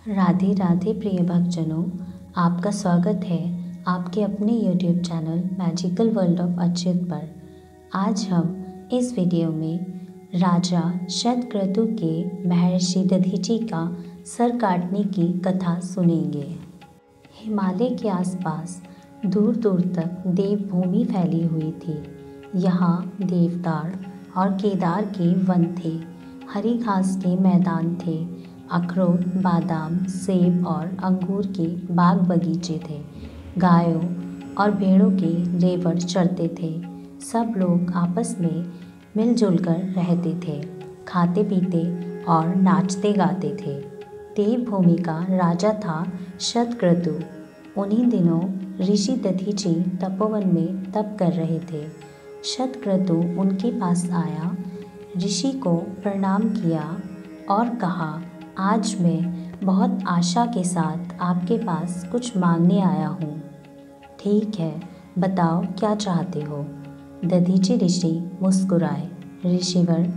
राधे राधे प्रिय भक्तजनों, आपका स्वागत है आपके अपने YouTube channel magical world of Achyut पर। आज हम इस वीडियो में राजा शतक्रतु के महर्षि दधीचि का सर काटने की कथा सुनेंगे। हिमालय के आसपास दूर दूर तक देवभूमि फैली हुई थी। यहाँ देवदार और केदार के वन थे, हरी घास के मैदान थे, अखरोट, बादाम, सेब और अंगूर के बाग बगीचे थे। गायों और भेड़ों के रेवड़ चरते थे। सब लोग आपस में मिलजुल कर रहते थे, खाते पीते और नाचते गाते थे। देवभूमि का राजा था शतक्रतु। उन्हीं दिनों ऋषि दधीचि तपोवन में तप कर रहे थे। शतक्रतु उनके पास आया, ऋषि को प्रणाम किया और कहा, आज मैं बहुत आशा के साथ आपके पास कुछ मांगने आया हूँ। ठीक है, बताओ क्या चाहते हो। दधीचि ऋषि मुस्कुराए। ऋषिवर,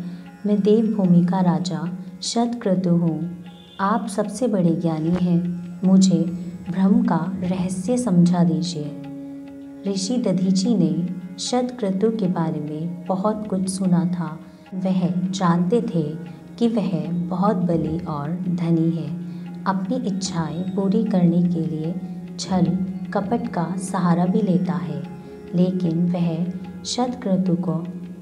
मैं देवभूमि का राजा शतक्रतु हूँ। आप सबसे बड़े ज्ञानी हैं, मुझे ब्रह्म का रहस्य समझा दीजिए। ऋषि दधीचि ने शतक्रतु के बारे में बहुत कुछ सुना था। वह जानते थे कि वह बहुत बली और धनी है। अपनी इच्छाएं पूरी करने के लिए छल कपट का सहारा भी लेता है। लेकिन वह शतक्रतु को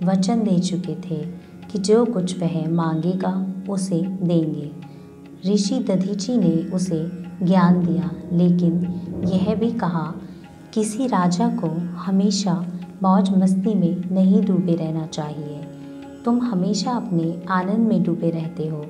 वचन दे चुके थे कि जो कुछ वह मांगेगा उसे देंगे। ऋषि दधीचि ने उसे ज्ञान दिया, लेकिन यह भी कहा, किसी राजा को हमेशा मौज मस्ती में नहीं डूबे रहना चाहिए। तुम हमेशा अपने आनंद में डूबे रहते हो,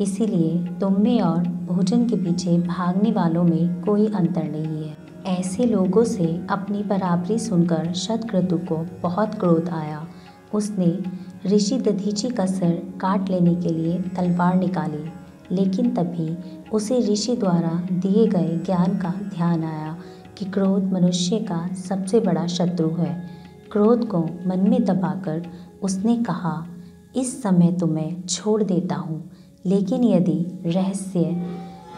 इसीलिए तुम में और भोजन के पीछे भागने वालों में कोई अंतर नहीं है। ऐसे लोगों से अपनी बराबरी सुनकर शतक्रतु को बहुत क्रोध आया। उसने ऋषि दधीचि का सर काट लेने के लिए तलवार निकाली, लेकिन तभी उसे ऋषि द्वारा दिए गए ज्ञान का ध्यान आया कि क्रोध मनुष्य का सबसे बड़ा शत्रु है। क्रोध को मन में दबाकर उसने कहा, इस समय तो मैं छोड़ देता हूँ, लेकिन यदि रहस्य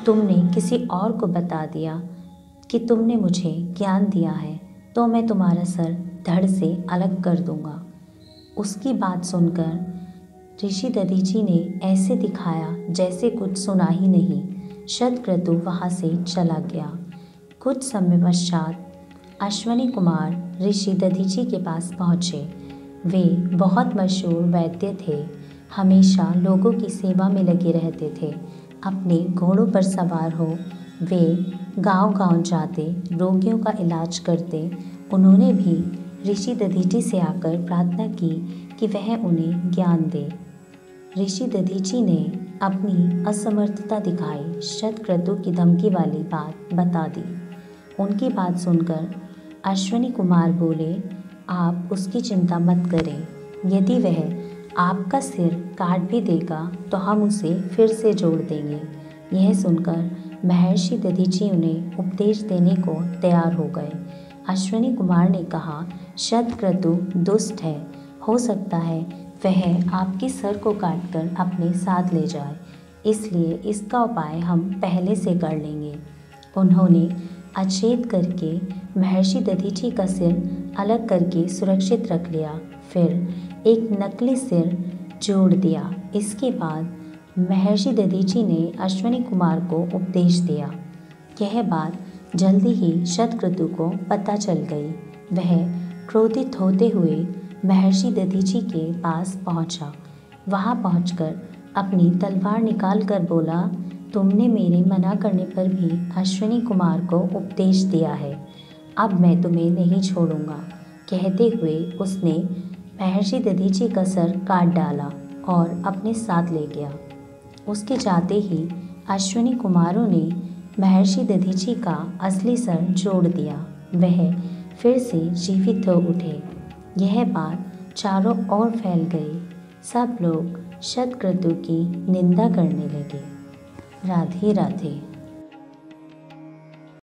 तुमने किसी और को बता दिया कि तुमने मुझे ज्ञान दिया है, तो मैं तुम्हारा सर धड़ से अलग कर दूँगा। उसकी बात सुनकर ऋषि दधीचि ने ऐसे दिखाया जैसे कुछ सुना ही नहीं। शतक्रतु वहाँ से चला गया। कुछ समय पश्चात अश्विनी कुमार ऋषि दधीचि के पास पहुँचे। वे बहुत मशहूर वैद्य थे, हमेशा लोगों की सेवा में लगे रहते थे। अपने घोड़ों पर सवार हो वे गांव-गांव जाते, रोगियों का इलाज करते। उन्होंने भी ऋषि दधीचि से आकर प्रार्थना की कि वह उन्हें ज्ञान दे। ऋषि दधीचि ने अपनी असमर्थता दिखाई, शतक्रतु की धमकी वाली बात बता दी। उनकी बात सुनकर अश्विनी कुमार बोले, आप उसकी चिंता मत करें। यदि वह आपका सिर काट भी देगा तो हम उसे फिर से जोड़ देंगे। यह सुनकर महर्षि दधीचि उन्हें उपदेश देने को तैयार हो गए। अश्विनी कुमार ने कहा, शतक्रतु दुष्ट है, हो सकता है वह आपके सर को काटकर अपने साथ ले जाए, इसलिए इसका उपाय हम पहले से कर लेंगे। उन्होंने अचेत करके महर्षि दधीचि का सिर अलग करके सुरक्षित रख लिया, फिर एक नकली सिर जोड़ दिया। इसके बाद महर्षि दधीचि ने अश्विनी कुमार को उपदेश दिया। यह बात जल्दी ही शतक्रतु को पता चल गई। वह क्रोधित होते हुए महर्षि दधीचि के पास पहुंचा। वहां पहुंचकर अपनी तलवार निकाल कर बोला, तुमने मेरे मना करने पर भी अश्विनी कुमार को उपदेश दिया है, अब मैं तुम्हें नहीं छोड़ूंगा। कहते हुए उसने महर्षि दधीचि का सर काट डाला और अपने साथ ले गया। उसके जाते ही अश्विनी कुमारों ने महर्षि दधीचि का असली सर जोड़ दिया। वह फिर से जीवित हो उठे। यह बात चारों ओर फैल गई। सब लोग शतक्रतु की निंदा करने लगे। राधे राधे।